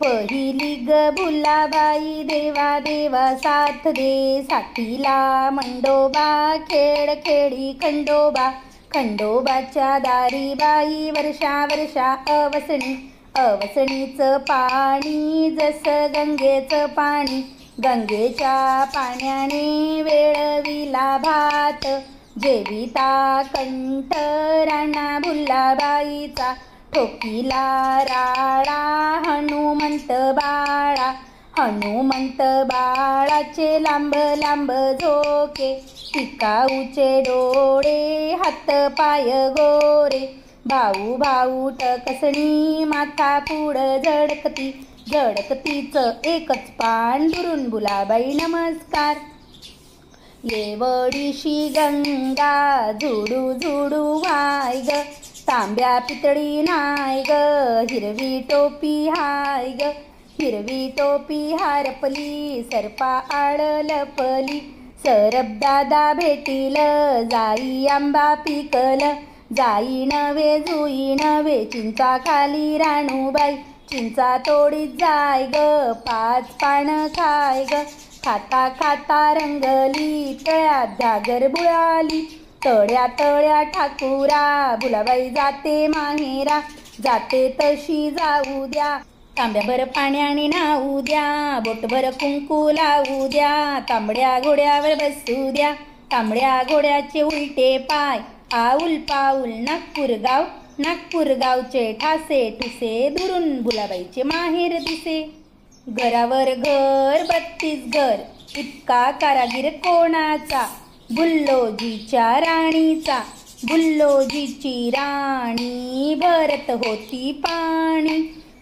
पहिली ग भुलाबाई देवा देवा साथ दे, साथीला मंडोबा खेळ खेळी खंडोबा, खंडोबाच्या दारी बाई वर्षा वर्षा अवसणी, अवसणीचं पाणी जसं गंगेचं पाणी, गंगेच्या पाण्याने वेळविला भात, जेविता कंठ राणा भुलाबाईचा, ठोकीला राळा हनुमंत बाळा, हनुमंत बाळाचे लांब लांब झोके, टिकाऊचे डोळे हात पाय गोरे, भाऊ भाऊ टकसणी माथा पुढं झडकती, झडकतीचं एकच पान दुरून भुलाबाई नमस्कार. येवडीशी गंगा झुडू झुडू वाय ग, तांब्या पितळी नाय ग, हिरवी टोपी हाय ग, हिरवी टोपी हारपली सरपा आड लपली, सरप दादा भेटील जाई आंबा पिकल, जाई नवे जुई नवे चिंचा खाली राणूबाई, चिंचा तोडीत जाय ग, 5 पानं खाय ग, खाता खाता रंगली तळ्यात घागर बुडाली, तळ्या तळ्या ठाकुरा भुलाबाई जाते माहेरा, जाते तशी जाऊ द्या, तांब्याभर पाण्याने नाहू द्या, बोटभर कुंकू लावू द्या, तांबड्या घोड्यावर बसू द्या, तांबड्या घोड्याचे उलटे पाय, आऊल पाऊल नागपूर गाव, नागपूर गावचे ठासे ठुसे, दुरून भुलाबाईचे माहेर दिसे. घरावर घर 32 घर, इतका कारागीर कोणाचा, बुल्लोजीच्या राणीचा, बुल्लोजीची राणी भरत होती पाणी,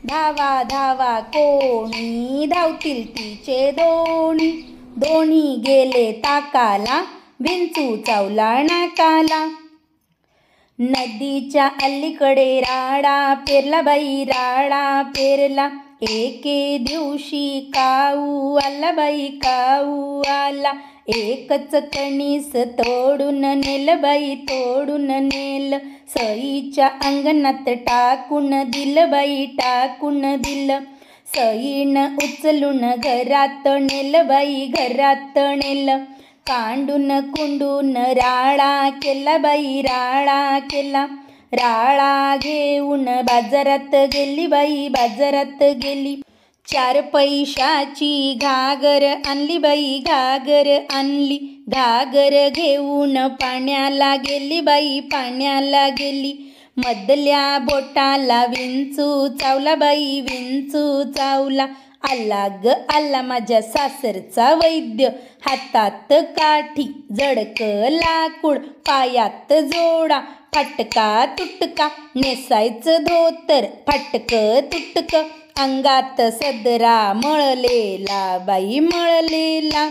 धावा धावा कोणी धावतील तिचे दोणी, दोन्ही गेले ताकाला विंचू चावला नाकाला, नदीच्या अलीकडे राडा पेरला बाई राडा पेरला, एके दिवशी काऊ आला बाई काऊ आला, एकच कणीस तोडून नेल बाई तोडून नेल, सईच्या अंगणात टाकून दिल बाई टाकून दिल, सईन उचलून घरात नेल बाई घरात नेल, कांडून कुंडून राळा केला बाई राळा केला, राळा घेऊन बाजारात गेली बाई बाजारात गेली, 4 पैशाची घागर आणली बाई घागर आणली, घागर घेऊन पाण्याला गेली बाई पाण्याला गेली, मधल्या बोटाला विंचू चावला बाई विंचू चावला, आला ग आला माझ्या सासरचा वैद्य, हातात काठी जडक लाकूड, पायात जोडा फाटका तुटका, नेसायचं धोतर फाटक तुटक, अंगात सदरा मळलेला बाई मळलेला,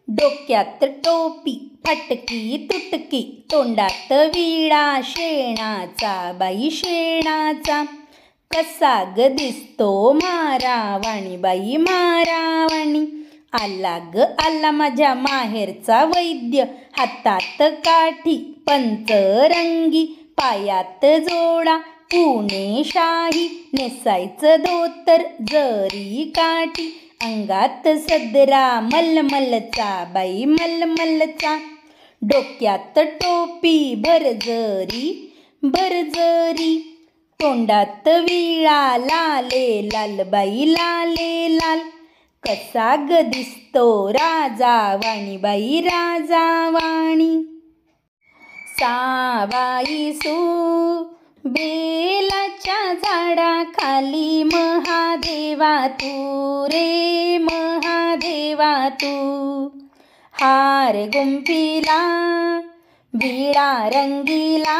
डोक्यात टोपी फाटकी तुटकी, तोंडात विळा शेणाचा बाई शेणाचा, कसा ग दिसतो मारावाणी बाई मारावाणी, आला ग आला माझ्या माहेरचा वैद्य, हातात काठी पंचरंगी, पायात जोडा पुणे शाही, नेसायचं धोतर जरी काठी, अंगात सदरा मलमलचा बाई मलमलचा, डोक्यात टोपी भरजरी भरजरी, तोंडात विळा लाले लाल बाई लाले लाल, कसा ग दिसतो राजावाणी बाई राजावाणी. सावाई सू बेलाच्या झाडाखाली महादेवा तू रे महादेवा तू, हार गुंफिला विळा रंगीला,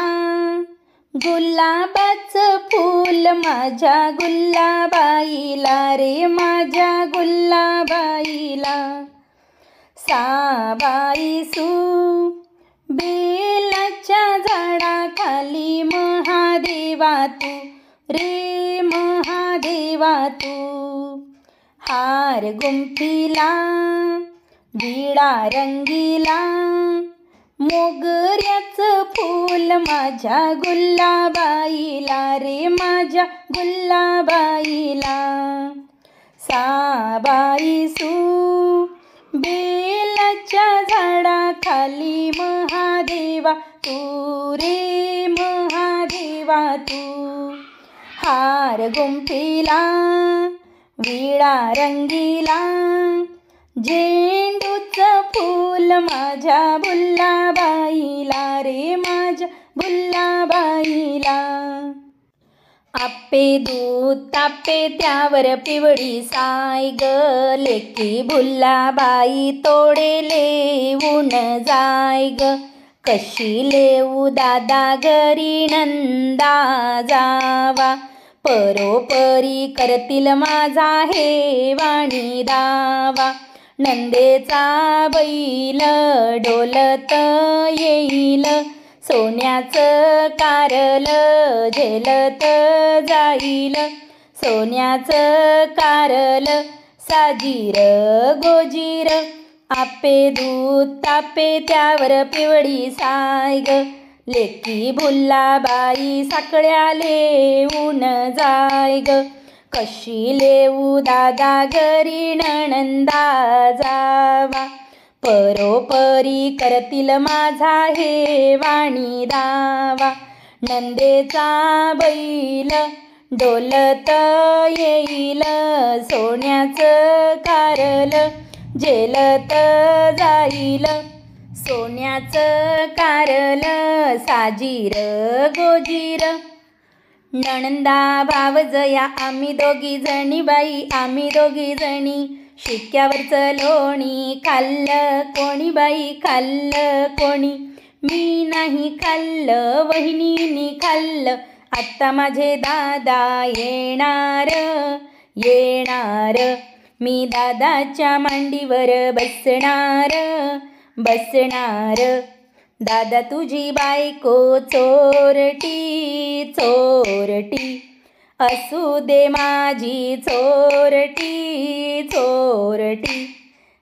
गुलाबाचं फूल माझ्या गुलाबाईला रे माझ्या गुलाबाईला, साबाई सू बेलाच्या झाडाखाली महादेवा तू रे महादेवा तू, हार गुंफिला विळा रंगीला, मोगऱ्याचं फूल माझ्या गुल्लाबाईला रे माझ्या गुल्लाबाईला. साबाई बेलाच्या झाडाखाली महादेवा तू रे महादेवा तू. हार गुंफिला विडा रंगीला झेंडूचं फूल माझ्या बुल्लाबाईला रे माझ्या बुल्लाबाईला. आप्पे दूध तापे त्यावर पिवळी साय ग लेकी भुल्लाबाई तोडे लेऊन जाय ग. कशी लेऊ दादा घरी नंदा जावा परोपरी करतील माझा हे वाणी दावा. नंदेचा बैल डोलत येईल सोन्याचं कारल झेलत जाईल. सोन्याचं कारल साजीर गोजीर आप्पे दूध तापे त्यावर पिवळी साय ग लेकी भुल्लाबाई साकळ्या लेऊन जाय ग. कशी लेऊ दादा घरी नणंदा जावा परोपरी करतील माझा हे वाणी दावा. नंदेचा बैल डोलत येईल सोन्याचं कारल झेलत जाईल. सोन्याचं कारल साजीर गोजीर. नणंदा भावजया आम्ही दोघी जणी बाई आम्ही दोघी जणी. शिक्क्यावरचं लोणी खाल्लं कोणी बाई खाल्लं कोणी. मी नाही खाल्लं वहिनीनी खाल्लं आत्ता माझे दादा येणार येणार. मी दादाच्या मांडीवर बसणार बसणार. दादा तुझी बायको चोरटी चोरटी असू दे माझी चोरटी चोरटी.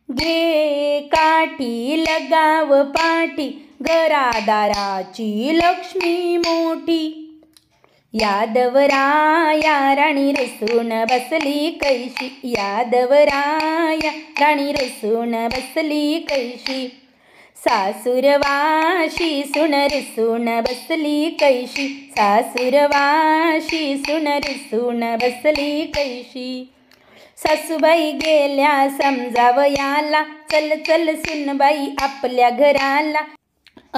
घे काठी लगाव पाठी घरादाराची लक्ष्मी मोठी. यादवराया राणी रुसून बसली कैशी यादवराया राणी रुसून बसली कैशी. सासूरवाशी सुन रुसून बसली कैशी सासूरवाशी सुन रुसून बसली कैशी. सासूबाई गेल्या समजावयाला चल चल सुनबाई आपल्या घराला.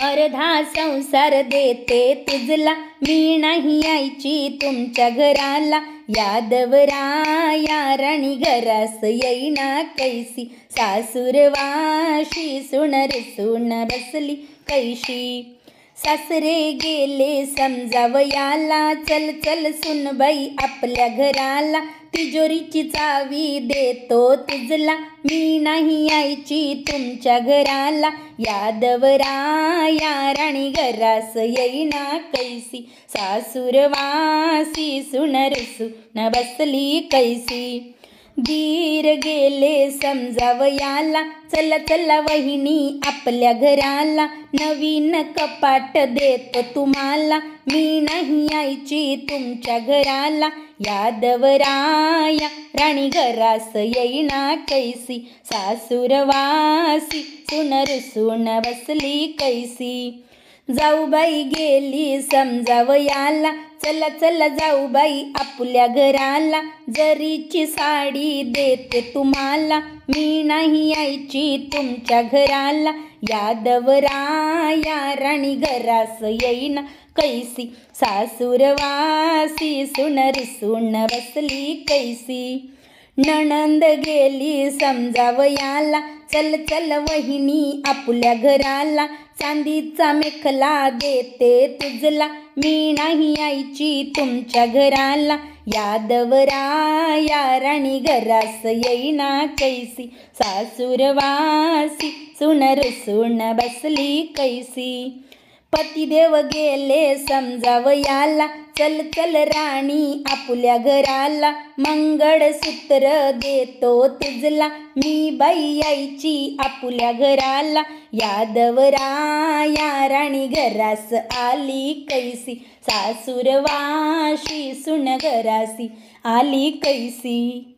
अर्धा संसार देते तुझला मी नाही यायची तुमच्या घराला. यादवराया राणी घरास येईना कैसी सासूरवाशी सुन रुसून बसली कैशी. सासरे गेले समजावयाला चल चल सुनबाई आपल्या घराला. तिजोरीची चावी देतो तुझला मी नाही यायची तुमच्या घराला. यादवराया राणी घरास येईना कैसी सासूरवासी सुन रुसून बसली कैसी. दीर गेले समजावयाला चला चला वहिनी आपल्या घराला. नवीन कपाट देतो तुम्हाला मी नाही यायची तुमच्या घराला. यादवराया राणी घरास येईना कैसी सासूरवासी सुन रुसून बसली कैसी. जाऊबाई गेली समजावयाला चला चला जाऊबाई आपल्या घराला. जरीची साडी देते तुम्हाला मी नाही यायची तुमच्या घराला. यादवराया राणी घरास येईना कैसी सासूरवासी सुन रुसून बसली कैसी. नणंद गेली समजावयाला चल चल वहिनी आपल्या घराला. चांदीचा मेखला देते तुझला मी नाही यायची तुमच्या घराला. यादवराया राणी घरास येईना कैसी सासूरवासी सुन रुसून बसली कैसी. पतिदेव गेले समजावयाला, चल चल राणी आपुल्या घराला, मंगळसूत्र देतो तुझला, मी बाई यायची आपुल्या घराला. यादवराया राणी घरास आली कैसी, सासूरवाशी सुन घरासी आली कैसी.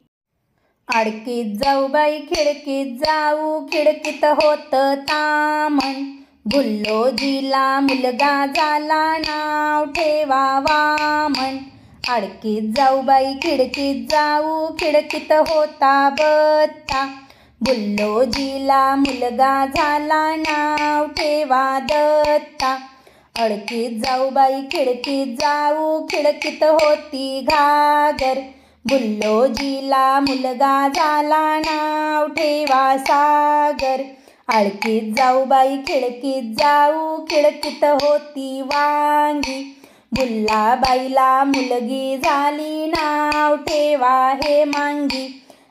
आडकीत जाऊ बाई खिडकीत जाऊ, खिडकीत होत तामण, भुल्लोजीला मुलगा झाला नाव ठेवा वामन. आडकीत जाऊ बाई खिडकीत जाऊ, खिडकीत होता बत्ता, भुल्लोजीला मुलगा झाला नाव ठेवा दत्ता. अडकीत जाऊ बाई खिडकीत जाऊ, खिडकीत होती घागर, भुल्लोजीला मुलगा झाला नाव ठेवा सागर. आडकीत जाऊ बाई खिडकीत जाऊ, खिडकीत होती वांगी, भुल्लाबाईला मुलगी झाली नाव ठेवा हेमांगी.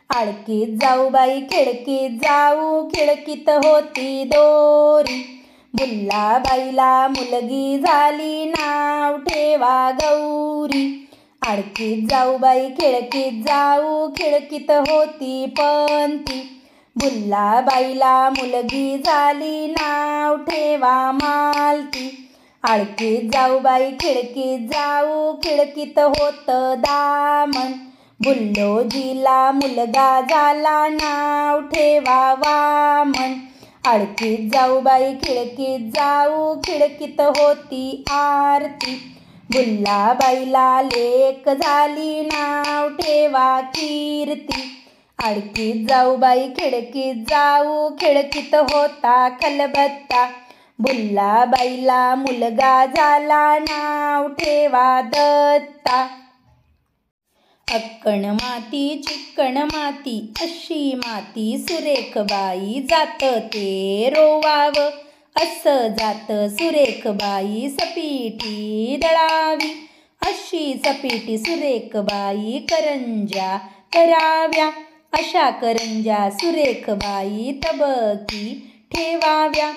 आडकीत जाऊ बाई खिडकीत जाऊ, खिडकीत होती दोरी, भुल्लाबाईला मुलगी झाली नाव ठेवा गौरी. आडकीत जाऊ बाई खिडकीत जाऊ, खिडकीत होती पंती, भुल्लाबाईला मुलगी झाली नाव ठेवा मालती. आडकीत जाऊ बाई खिडकीत जाऊ, खिडकीत होत दामण, भुल्लोजीला मुलगा झाला नाव ठेवा वामन. आडकीत जाऊ बाई खिडकीत जाऊ, खिडकीत होती आरती, भुल्लाबाईला लेक झाली नाव ठेवा कीर्ती. आडकीत जाऊ बाई खिडकीत जाऊ, खिडकीत होता खलबत्ता, भुल्लाबाईला मुलगा झाला नाव ठेवा दत्ता. अक्कण माती चिक्कण माती अशी माती सुरेख बाई, जात ते रोवाव असं जात सुरेख बाई, सपिटी दळावी अशी सपिटी सुरेख बाई, करंजा कराव्या अशा करंजा सुरेख बाई, तबकी ठेवाव्या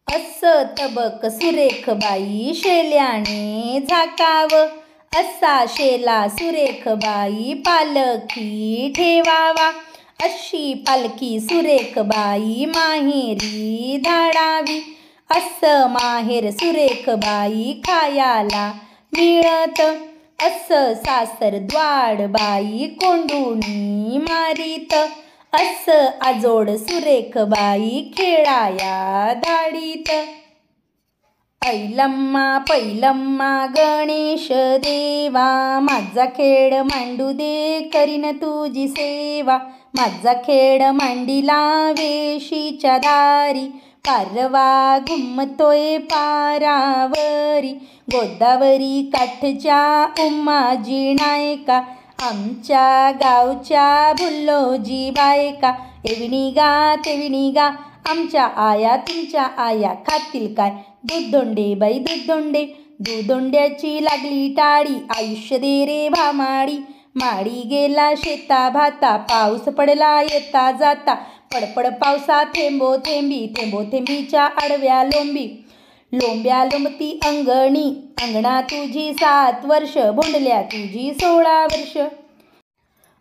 असं तबक सुरेख बाई, शेल्याने झाकाव असा शेला सुरेख बाई, पालखी ठेवावा अशी पालखी सुरेख बाई, माहेरी धाडावी असं माहेर सुरेख बाई, खायाला मिळत असं सासर द्वाड बाई, कोंडुणी मारीत असं आजोड सुरेख बाई, खेळाया धाडीत. ऐलम्मा पैलम्मा गणेश देवा, माझा खेळ मांडू दे करीन तुझी सेवा, माझा खेळ मांडिला वेशीच्या दारी, पारवा घुमतोय पारावरी, गोदावरी काठच्या उम्माजी नायका, आमच्या गावच्या भुल्लोजी बायका. एविणी गा तेविणी गा आमच्या आया तुमच्या आया, खातील काय दूधोंडे बाई दूधोंडे, दूधोंड्याची लागली टाळी, आयुष्य दे रे भामाडी. माडी गेला शेता भाता, पाऊस पडला येता जाता, पडपड पावसा थेंबो थेंबी, थेंबो थेंबीच्या आडव्या लोंबी, लोंब्या लोंबती अंगणी, अंगणा तुझी 7 वर्ष, भोंडल्या तुझी 16 वर्ष.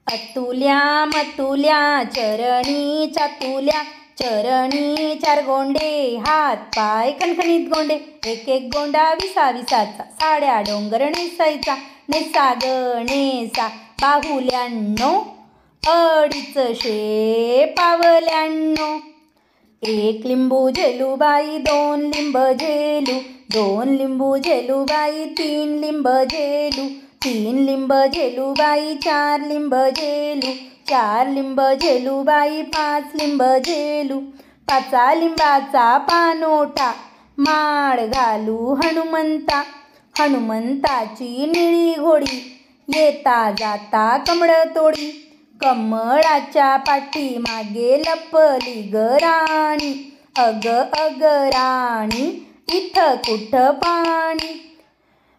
अतुल्या मतुल्या चरणी चातुल्या, चरणी 4 गोंडे, हात पाय खणखणीत गोंडे, एक एक गोंडा विसा विसाचा, साड्या डोंगर नेसायचा, नेसा ग नेसा बाहुल्यांनो, अडीच शे पावल्यांनो. 1 लिंबू झेलूबाई 2 लिंब झेलू, 2 लिंबू झेलूबाई 3 लिंब झेलू, 3 लिंब झेलूबाई 4 लिंब झेलू, 4 लिंब झेलूबाई 5 लिंब झेलू. 5 लिंबाचा पानोटा माळ घालू हनुमंता, हनुमंताची निळी घोडी, येता जाता कमळ तोडी, कमळाच्या पाठीमागे लपली ग राणी, अग अग राणी इथं कुठं पाणी.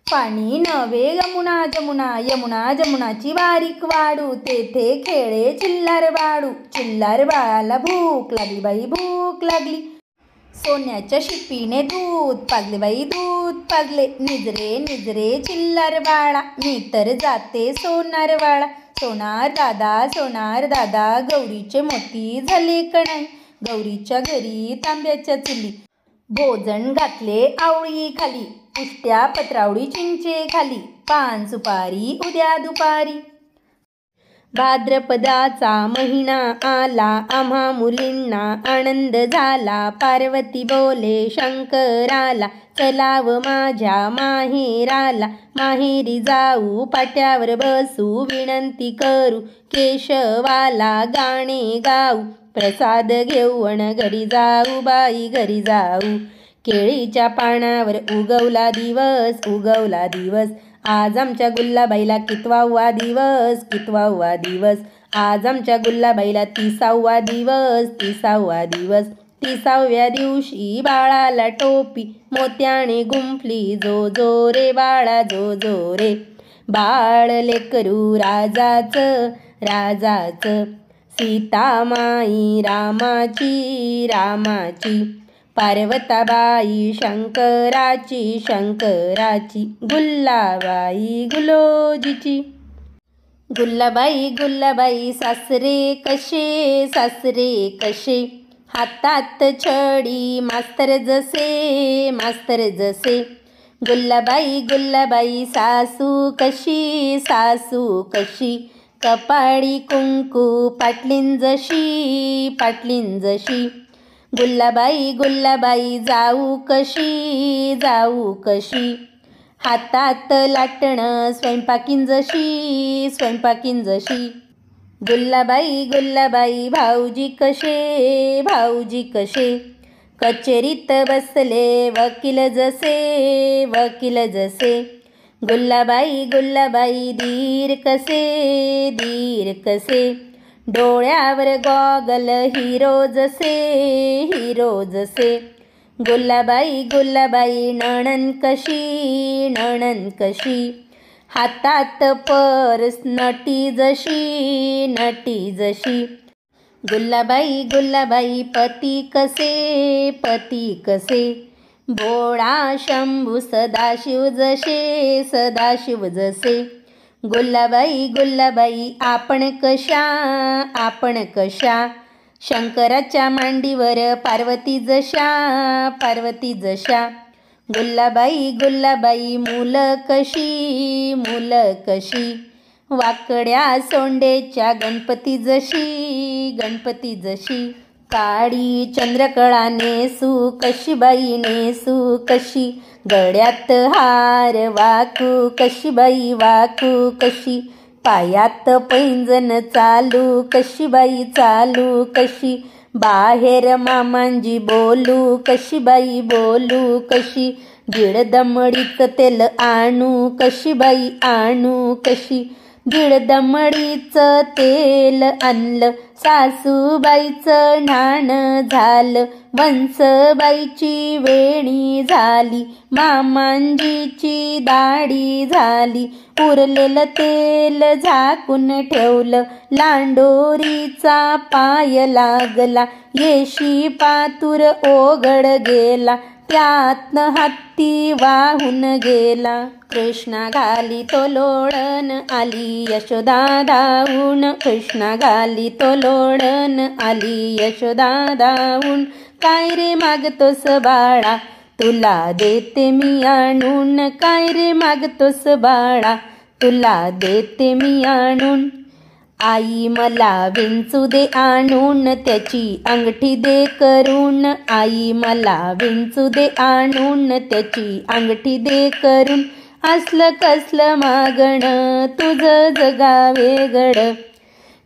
पाणी नव्हे यमुना जमुना, यमुना जमुनाची बारीक वाडू, तेथे खेळे चिल्लार बाळू, चिल्लार बाळाला भूक लागली बाई भूक लागली. सोन्याच्या शिपीने दूध पाजले बाई दूध पाजले, निजरे निजरे चिल्लर बाळा, मी तर जाते सोनार वाळा. सोनार दादा गौरीचे मोती झाले कणाई, गौरीच्या घरी तांब्याच्या चुली, भोजन घातले आवळी खाली, उष्ट्या पत्रावळी चिंचे खाली, पान सुपारी उद्या दुपारी. भाद्रपदाचा महिना आला, आम्हा मुलींना आनंद झाला, पार्वती बोले शंकराला, चलाव माझ्या माहेराला, माहेरी जाऊ पाट्यावर बसू, विनंती करू केशवाला, गाणे गाऊ प्रसाद घेऊन घरी जाऊ बाई घरी जाऊ. केळीच्या पानावर उगवला दिवस, आज आमच्या गुल्लाबाईला कितवावा दिवस, आज आमच्या गुल्लाबाईला 30वा दिवस. 30व्या दिवशी बाळाला टोपी मोत्याने गुंफली, जो जो रे बाळा जो जो रे. बाळ लेकरू राजाचं, सीतामाई रामाची, पार्वताबाई शंकराची, गुल्लाबाई गुलोजीची. गुल्लाबाई सासरे कसे, हातात छडी मास्तर जसे. गुल्लाबाई सासू कशी, कपाळी कुंकू पाटलीन जशी. गुल्लाबाई जाऊ कशी, हातात लाटणं स्वयंपाकीन जशी. गुल्लाबाई भाऊजी कसे, कचेरीत बसले वकील जसे. गुल्लाबाई दीर कसे, डोळ्यावर गॉगल हिरो जसे. गुल्लाबाई नणन कशी, हातात पर्स नटी जशी. गुल्लाबाई पती कसे, भोळा शंभू सदाशिव जसे. गुल्लाबाई आपण कशा, शंकराच्या मांडीवर पार्वती जशा. गुल्लाबाई मूल कशी, वाकड्या सोंडेच्या गणपती जशी. काळी चंद्रकळा नेसू कशी, गळ्यात हार वाकू कशी, पायात पैंजण चालू कशी, बाहेर मामांजी बोलू कशी, दीड दमडीत तेल आणू कशी, दीड दमडीचं तेल आणलं, सासूबाईचं न्हाण झालं, वंसबाईची वेणी झाली, मामांजीची दाढी झाली, उरलेलं तेल झाकून ठेवलं, लांडोरीचा पाय लागला, येशी पातूर ओघड गेला, त्यातनं हत्ती वाहून गेला. कृष्णा घाली तो लोळण आली यशोदा धावून, कृष्णा घाली तो लोळण आली यशोदा धावून. काय रे मागतोस बाळा तुला देते मी आणून, काय रे मागतोस बाळा तुला देते मी आणून. आई मला विंचू दे आणून, त्याची अंगठी दे करून, आई मला विंचू दे आणून, त्याची अंगठी दे करून. असलं कसलं मागणं तुझं जगा वेगळ.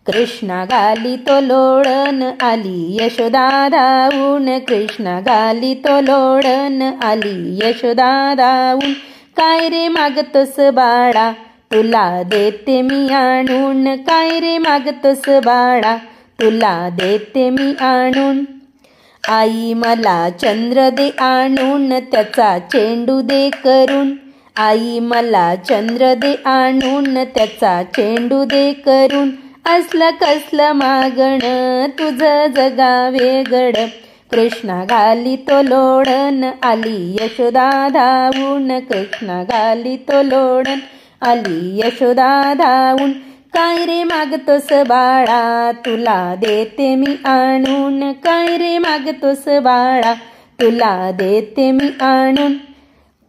कृष्णा घाली तो लोळण आली यशोदा धावून, कृष्णा घाली तो लोळण आली यशोदा धावून. काय रे मागतोस बाळा तुला देते मी आणून, काय रे मागतोस बाळा तुला देते मी आणून. आई मला चंद्र दे आणून, त्याचा चेंडू दे करून, आई मला चंद्र दे आणून, त्याचा चेंडू दे करून. असलं कसलं मागणं तुझं जगा वेगळ. कृष्णा घाली तो लोडन आली यशोदा धावून, कृष्णा घाली तो लोडन आली यशोदा धावून. काय रे मागतोस बाळा तुला देते मी आणून, काय रे मागतोस बाळा तुला देते मी आणून.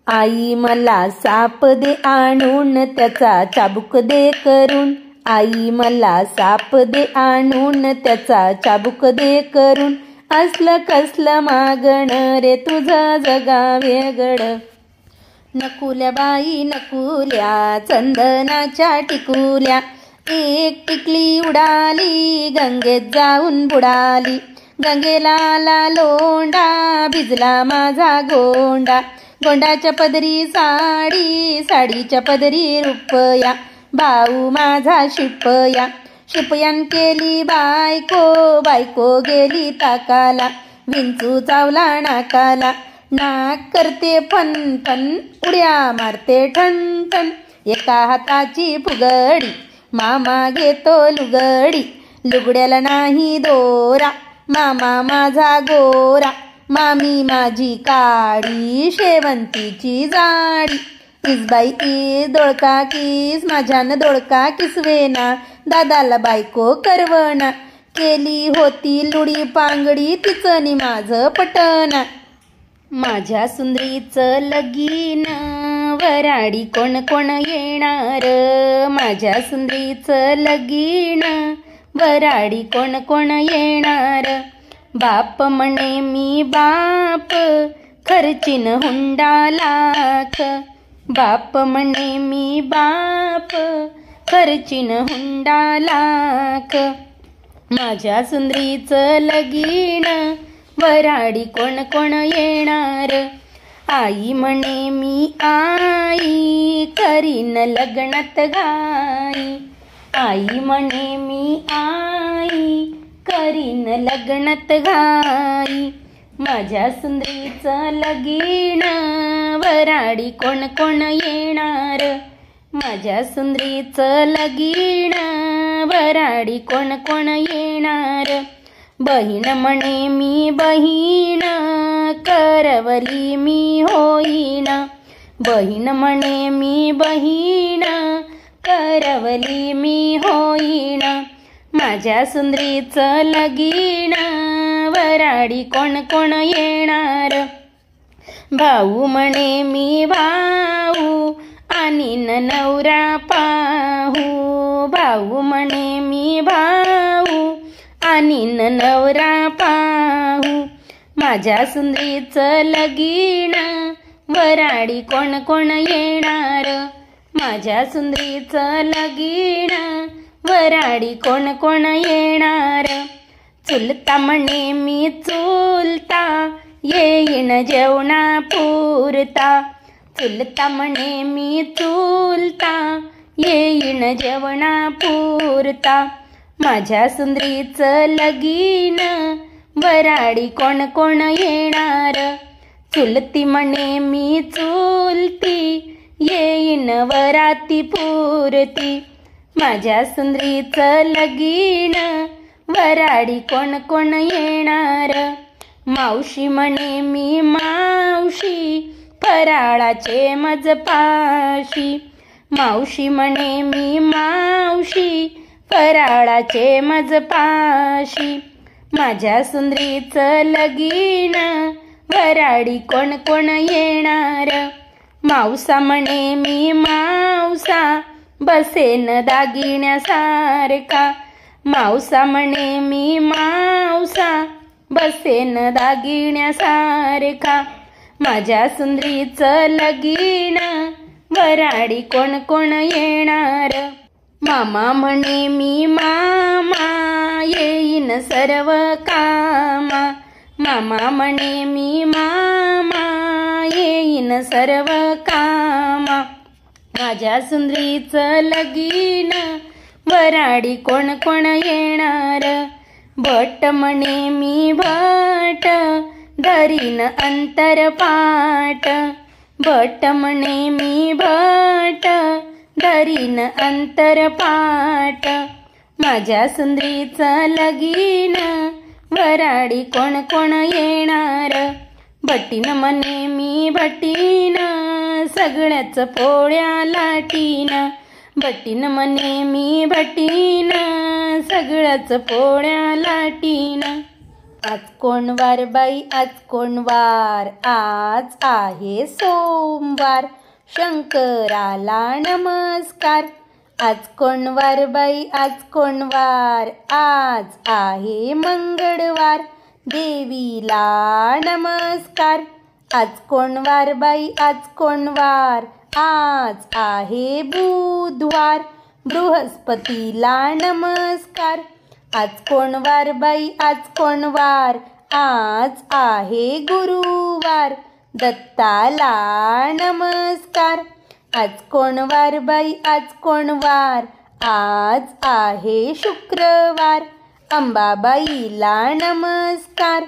आई मला साप दे आणून त्याचा चाबूक दे करून, आई मला साप दे आणून त्याचा चाबूक दे करून. असलं कसलं मागण रे तुझं जगा वेगळं. नकुल्या बाई नकुल्या चंदनाच्या टिकुल्या, एक टिकली उडाली गंगेत जाऊन बुडाली. गंगेला आला लोंढा भिजला माझा गोंडा, गोंडाच्या पदरी साडी साडीच्या पदरी रुपया. भाऊ माझा शिपया, शिपयान केली बायको बायको गेली ताकाला. विंचू चावला नाकाला, नाक करते फन फन उड्या मारते ठण ठण. एका हाताची फुगडी मामा घेतो लुगडी, लुगड्याला नाही दोरा मामा माझा गोरा. मामी माझी काळी शेवंतीची जाडी, किसबाई किस दोळका किस माझ्यानं दोळका किसवेना. दादाला बायको करवना, केली होती लुडी पांगडी तिचं नि माझं पटना. माझ्या सुंदरीचं लगीन वराडी कोण कोण येणार, माझ्या सुंदरीचं लगीन वराडी कोण कोण येणार. बाप म्हणे मी बाप खर्चीन हुंडा लाख, बाप म्हणे मी बाप खर्चीन हुंडा लाख. माझ्या सुंदरीचं लगीन वराडी कोण कोण येणार. आई म्हणे मी आई करीन लग्नात घाई, आई म्हणे मी आई करीन लग्नात घाई. माझ्या सुंदरीचं लगीन वराडी कोण कोण येणार, माझ्या सुंदरीचं लगीन वराडी कोण कोण येणार. बहीण म्हणे मी बहीण करवली मी होईन, बहीण म्हणे मी बहीण करवली मी होईन. माझ्या सुंदरीचं लगीन वराडी कोण कोण येणार. भाऊ म्हणे मी भाऊ आणीन नवरा पाहू, भाऊ म्हणे मी भाऊ आणीन नवरा पाहू. माझ्या सुंदरीचं लगीन वराडी कोण कोण येणार, माझ्या सुंदरीचं लगीन वराडी कोण कोण येणार. चुलता म्हणे मी चुलता येईन जेवणा पुरता, चुलता म्हणे मी चुलता येईन जेवणा पुरता. माझ्या सुंदरीचं लगीन वराडी कोण कोण येणार. चुलती म्हणे मी चुलती येईन वराती पुरती. माझ्या सुंदरीचं लगीन वराडी कोण कोण येणार. मावशी म्हणे मी मावशी फराळाचे मजपाशी, मावशी म्हणे मी मावशी फराळाचे मजपाशी. माझ्या सुंदरीचं लगीन वराडी कोण कोण येणार. मावसा म्हणे मी मावसा बसेन दागिण्यासारखा, मावसा म्हणे मी मावसा बसेन दागिण्यासारखा. माझ्या सुंदरीचं लगीन वराडी कोण कोण येणार. मामा म्हणे मी मामा येईन सर्व कामा, मामा म्हणे मी मामा येईन सर्व कामा. माझ्या सुंदरीचं लगीन वराडी कोण कोण येणार. भट म्हणे मी भट धरीन अंतरपाट, भट म्हणे मी भट धरीन अंतरपाट. माझ्या सुंदरीचं लगीन वराडी कोण कोण येणार, भटीन म्हणे मी भटीन, सगळ्याच पोळ्या लाटीन, भटीन म्हणे मी भटीन, सगळ्याच पोळ्या लाटीन। आज कोण वार बाई आज कोण वार, आज आहे सोमवार, शंकराला नमस्कार। आज कोण वार बाई आज कोण वार, आज आहे मंगळवार, देवीला नमस्कार। आज कोण वार बाई आज कोण वार, आज आहे बुधवार, बृहस्पतीला नमस्कार। आज कोण वार बाई आज कोण वार, आज आहे गुरुवार, दत्ताला नमस्कार। आज कोण वार बाई आज कोण वार, आज आहे शुक्रवार, अंबाबाईला नमस्कार।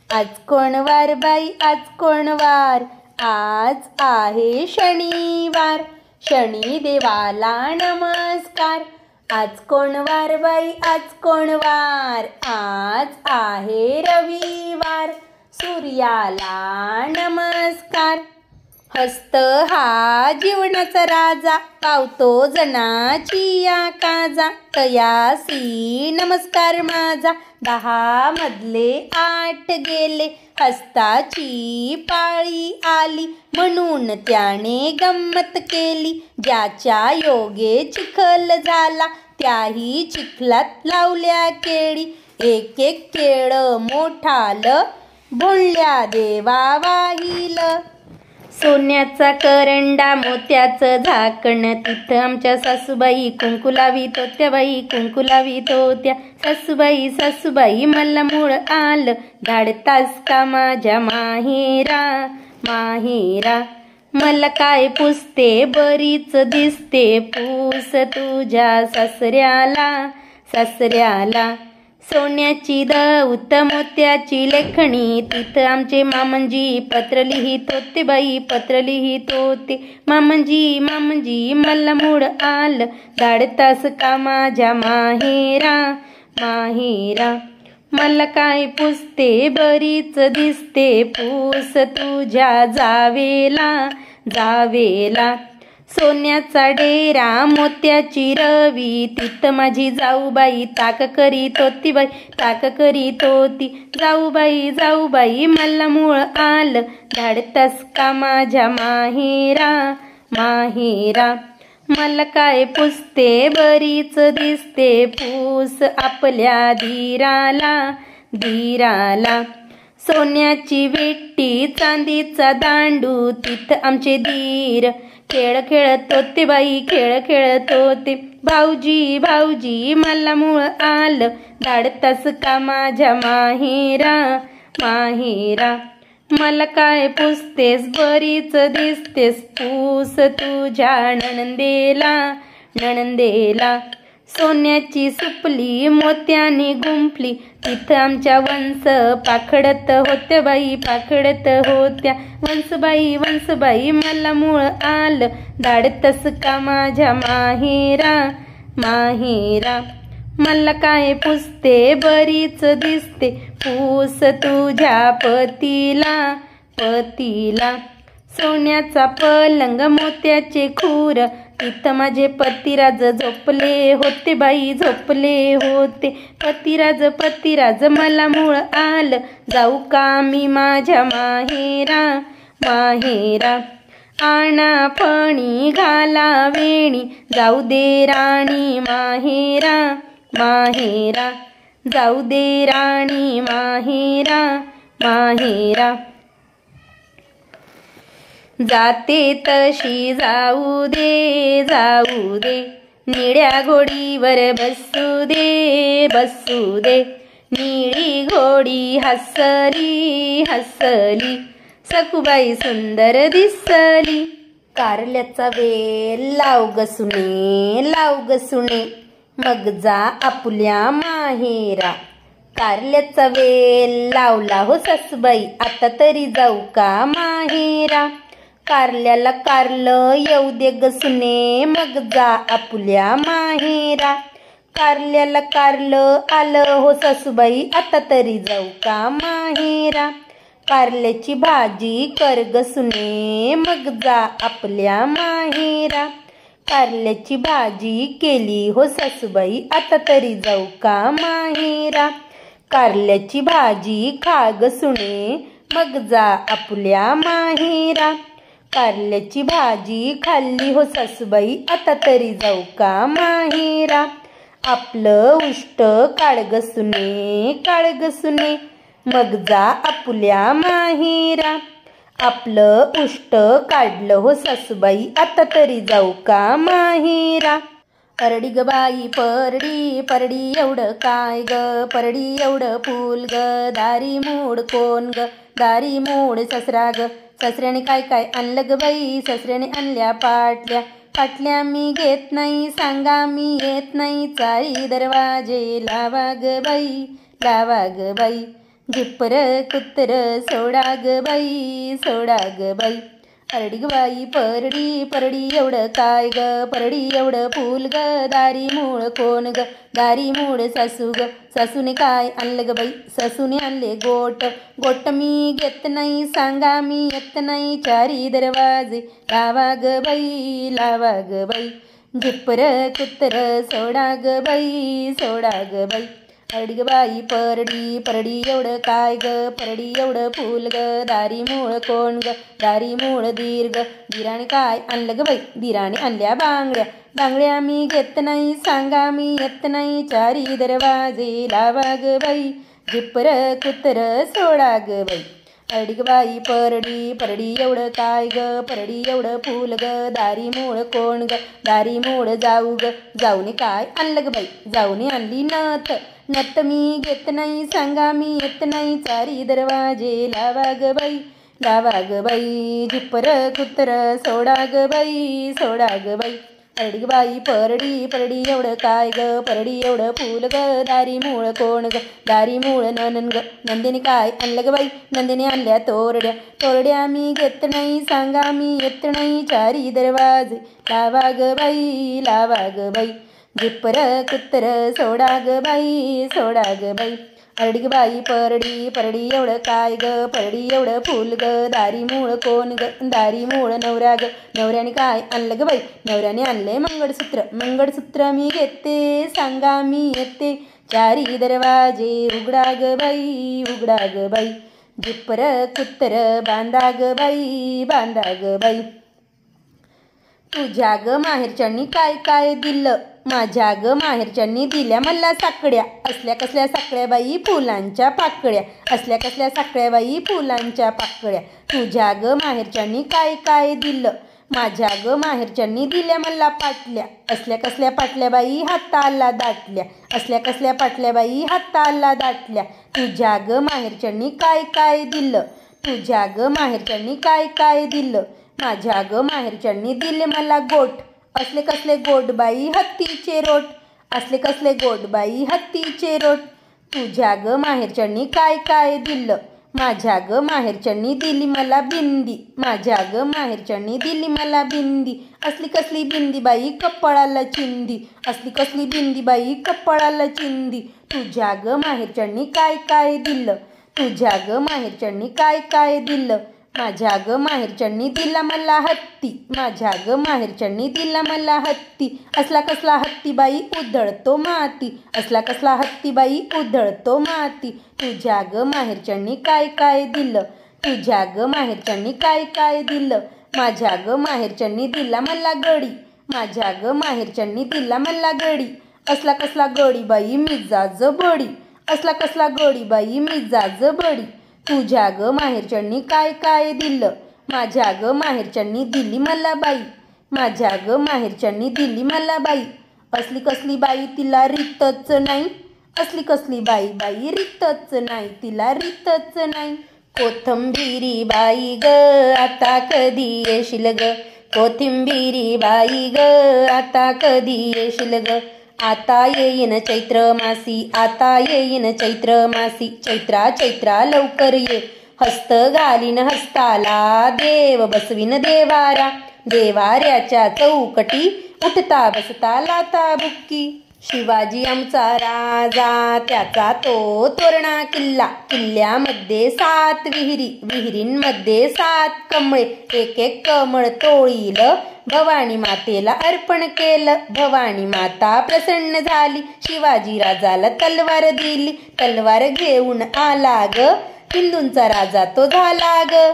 आज कोण वार बाई आज कोण वार, आज आहे शनिवार, शनिदेवाला नमस्कार। आज कोण वार बाई आज कोण वार, आज आहे रविवार, सूर्याला नमस्कार। हस्त हा जीवनाचा राजा, पावतो जनाची या काजा, तयासी नमस्कार माझा, 10 मधले 8 गेले, हस्ताची पाळी आली, म्हणून त्याने गंमत केली, ज्याच्या योगे चिखल झाला, त्याही चिखलात लावल्या केळी, एक एक केळ मोठाल, भोळ्या देवा वाहिल। सोन्याचा करंडा मोत्याचं झाकण, तिथं आमच्या सासूबाई कुंकू लावीत होत्या बाई, कुंकू लावीत होत्या। सासूबाई सासूबाई मला मूळ आलं, धाडतास का माझ्या माहेरा माहेरा, मला काय पुसते बरीच दिसते, पूस तुझ्या सासऱ्याला सासऱ्याला। सोन्याची दौत मोत्याची लेखणी, तिथं आमचे मामंजी पत्र लिहित होते बाई, पत्र लिहित होते। मामंजी मामंजी मला मूड आलं, धाडतास का माझ्या माहेरा माहेरा, मला काय पुसते बरीच दिसते, पूस तुझ्या जावेला जावेला। सोन्याचा डेरा मोत्याची रवी, तिथं माझी जाऊबाई ताक करीत होती बाई, ताक करीत होती। जाऊबाई मला मूळ आलं, धाडतास का माझ्या माहेरा माहेरा, मला काय पुसते बरीच दिसते, पूस आपल्या धीराला धीराला। सोन्याची वेट्टी चांदीचा दांडू, तिथं आमचे धीर खेळ खेळत होते बाई, खेळ खेळत होते। भाऊजी मला मूळ आलं, धाडतास का माझ्या माहेरा माहेरा, मला काय पुसतेस बरीच दिसतेस, पूस तुझ्या नणंदेला नणंदेला। सोन्याची सुपली मोत्याने गुंफली, तिथं आमच्या वंस पाखडत होत्या बाई, पाखडत होत्या। वंसबाई मला मूळ आलं, धाडतास का माझ्या माहेरा माहेरा, मला काय पुसते बरीच दिसते, पूस तुझ्या पतीला पतीला। सोन्याचा पलंग मोत्याचे खूर, तिथं माझे पतिराज झोपले होते बाई, झोपले होते। पतिराज मला मूळ आलं, जाऊ का मी माझ्या माहेरा माहेरा, आणा फणी घाला वेणी, जाऊ दे राणी माहेरा माहेरा, जाऊ दे राणी माहेरा माहेरा। जाते तशी जाऊ दे जाऊ दे, निळ्या घोडीवर बसू दे, निळी घोडी हसली हसली, सखूबाई सुंदर दिसली। कारल्याचा वेल लाव ग सुने, मग जा आपुल्या माहेरा। कारल्याचा वेल लावला हो सासूबाई, आता तरी जाऊ का माहेरा। कारल्याला कारलं येऊ दे ग सुने, मग जा आपुल्या माहेरा। कारल्याला कारलं आलं हो सासूबाई, आता तरी जाऊ का माहेरा. कारल्याची भाजी कर ग सुने, मग जा आपल्या माहेरा. कारल्याची भाजी केली हो सासूबाई, आता तरी जाऊ का माहेरा. कारल्याची भाजी खा ग सुने, मग जा आपल्या माहेरा. कारल्याची भाजी खाल्ली हो सासूबाई, आता तरी जाऊ का माहेरा. आपलं उष्ट काढ ग सुने, काढ ग सुने, मग जा आपल्या माहेरा. आपलं उष्ट काढलं हो सासूबाई, आता तरी जाऊ का माहेरा. परडी ग बाई परडी, परडी एवढं काय ग, परडी एवढं फूल ग, दारी मूड कोण ग, दारी मूड ससरा ग. ससऱ्याने काय काय आणलं ग बाई, ससऱ्याने आणल्या पाटल्या. पाटल्या मी घेत नाही, सांगा मी येत नाही, चारी दरवाजे लावा ग बाई, लावा ग बाई. झिप्पर कुत्तर सोडा ग बाई, सोडा ग बाई. परडी ग बाई परडी, परडी एवढं काय ग, परडी एवढं फूल ग, दारी मूळ कोण ग, दारी मूळ सासू ग. सासूने काय आणलं ग बाई, सासूने आणले गोट. गोट मी घेत नाही, सांगा मी येत नाही, चारी दरवाजे लावा ग बाई, लावा ग बाई. झिप्पर कुत्तर सोडा ग बाई, सोडा ग बाई. परडी ग बाई परडी, परडी एवढं काय ग, परडी एवढं फूल ग, दारी मूळ कोण ग, दारी मूळ दीर ग. दिराने काय आणलं ग बाई, दिराने आणल्या बांगड्या. बांगड्या मी घेत नाही, सांगा मी येत नाही, चारी दरवाजे लावा ग बाई, झिप्पर कुत्तर सोडा ग बाई. परडी ग बाई परडी, परडी एवढं काय ग, परडी एवढं फूल ग, दारी मूळ कोण ग, दारी मूळ जाऊ ग. जाऊने काय आणलं ग बाई, जाऊने आणली नथ. नथ मी घेत नाही, सांगा मी येत नाही, चारी दरवाजे लावा ग बाई, लावा ग बाई. झिप्पर कुत्तर सोडा ग बाई, सोडा ग बाई. परडी ग बाई परडी, परडी एवढं काय ग, परडी एवढं फूल ग, दारी मूळ कोण ग, दारी मूळ ननन ग. नंदिनी काय आणलं ग बाई, नंदिनी आणल्या तोरड्या. तोरड्या मी घेत नाही, सांगा मी येत नाही, चारी दरवाजे लावा ग बाई, लावा ग बाई. झिप्पर कुत्तर सोडा ग बाई, सोडा ग बाई. परडी ग बाई परडी, परडी एवढं काय ग, परडी एवढं फूल ग, दारी मूळ कोण ग, दारी मूळ नवरा ग. नवऱ्याने काय आणलं ग बाई, नवऱ्याने आणले मंगळसूत्र. मंगळसूत्र मी घेते, सांगा मी येते, चारी दरवाजे उघडा ग बाई, उघडा ग बाई. झिप्पर कुत्तर बांधा ग बाई, बांधा ग बाई. तुझ्या ग माहेरच्यांनी काय काय दिलं, माझ्या ग माहेरच्यांनी दिल्या मला साकड्या. असल्या कसल्या साकड्या बाई, फुलांच्या पाकळ्या. असल्या कसल्या साकड्या बाई, फुलांच्या पाकळ्या. तुझ्या ग माहेरच्यांनी काय काय दिलं, माझ्या ग माहेरच्यांनी दिल्या मला पाटल्या. असल्या कसल्या पाटल्या बाई, हाताला दाटल्या. असल्या कसल्या पाटल्या बाई, हाताला दाटल्या. तुझ्या ग माहेरच्यांनी काय काय दिलं, तुझ्या ग माहेरच्यांनी काय काय दिलं, माझ्या ग माहेरच्यांनी दिले मला गोठ. असले कसले गोठ बाई, हत्तीचे रोट. असले कसले गोठ बाई, हत्तीचे रोट. तुझ्या ग माहेरच्यांनी काय काय दिलं, माझ्या ग माहेरच्यांनी दिली मला बिंदी. माझ्या ग माहेरच्यांनी दिली मला बिंदी. असली कसली बिंदी बाई, कपाळाला चिंदी. असली कसली बिंदी बाई, कपाळाला चिंदी. तुझ्या ग माहेरच्यांनी काय काय दिलं, तुझ्या ग माहेरच्यांनी काय काय दिलं, माझ्या ग माहेरच्यांनी दिला मला हत्ती. माझ्या ग माहेरच्यांनी दिला मला हत्ती. असला कसला हत्ती बाई, उधळतो माती. असला कसला हत्ती बाई, उधळतो माती. तुझ्या ग माहेरच्यांनी काय काय दिलं, तुझ्या ग माहेरच्यांनी काय काय दिलं, माझ्या ग माहेरच्यांनी दिला मला गडी. माझ्या ग माहेरच्यांनी दिला मला गडी. असला कसला गडी बाई, मिजाज बडी. असला कसला गडी बाई, मिजाज बडी. तुझ्या ग माहेरच्यांनी काय काय दिलं, माझ्या ग माहेरच्यांनी दिली मला बाई. माझ्या ग माहेरच्यांनी दिली मला बाई. असली कसली बाई, तिला रीतच नाही. असली कसली बाई बाई, रीतच नाही, तिला रीतच नाही. कोथिंबिरी बाई ग, आता कधी येशील ग, कोथिंबिरी बाई ग, आता कधी येशील ग. आता येईन चैत्र मासी, आता येईन चैत्र मासी. चैत्रा चैत्रा लवकर ये, हस्त घालीन हस्ताला, देव बसवीन देवारा. देवाऱ्याच्या चौकटी, उठता बसता लाता बुक्की. शिवाजी आमचा राजा, त्याचा तो तोरणा किल्ला. किल्ल्यामध्ये 7 विहिरी, विहिरींमध्ये 7 कमळे. एक एक कमळ तोळील, भवानी मातेला अर्पण केलं. भवानी माता प्रसन्न झाली, शिवाजी राजाला तलवार दिली. तलवार घेऊन आला ग, हिंदूंचा राजा तो झाला ग.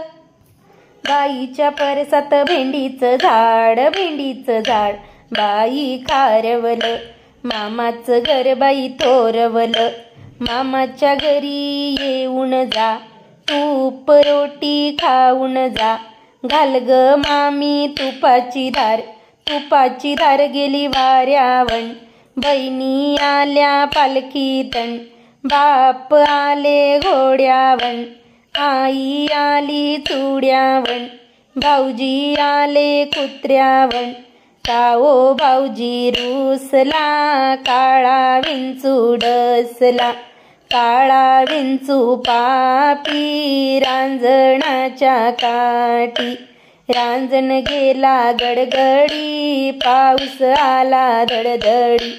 बाईच्या परसात भेंडीचं झाड, भेंडीचं झाड. बाई खारवलं, मामाचं घर बाई तोरवलं. मामाच्या घरी येऊन जा, तूप रोटी खाऊन जा. घाल ग मामी तुपाची धार, तुपाची धार गेली वाऱ्यावण. बहिणी आल्या पालखीतण, बाप आले घोड्यावण. आई आली चुड्यावण, भाऊजी आले कुत्र्यावण. काओ भाऊजी रुसला, काळा विंचू डसला. काळा विंचू पापी रांजणाच्या काठी. रांजण गेला गडगडी, पाऊस आला धडधडी.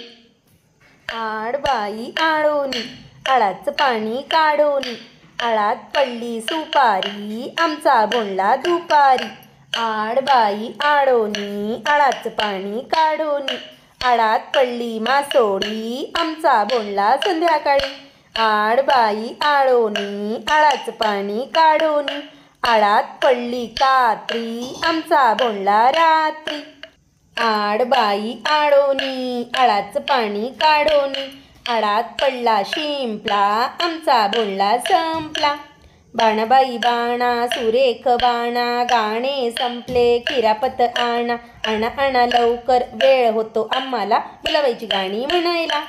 आडबाई आळोनी, आळाचं पाणी काढोनी. आळात पडली सुपारी, आमचा बोलला दुपारी. आडबाई आळोनी, आळाचं पाणी काढोनी. आळात पडली मासोळी, आमचा बोलला संध्याकाळी. आडबाई आळोनी, आळाचं पाणी काढोनी. आळात पडली कात्री, आमचा बोलला रात्री. आडबाई आळोनी, आळाचं पाणी काढोनी. आळात पडला शिंपला, आमचा बोलला संपला. बाणाबाई बाणा, सुरेख बाणा, गाणे संपले खिरापत आणा. आणा आणा लवकर, वेळ होतो आम्हाला बोलावायची गाणी म्हणायला.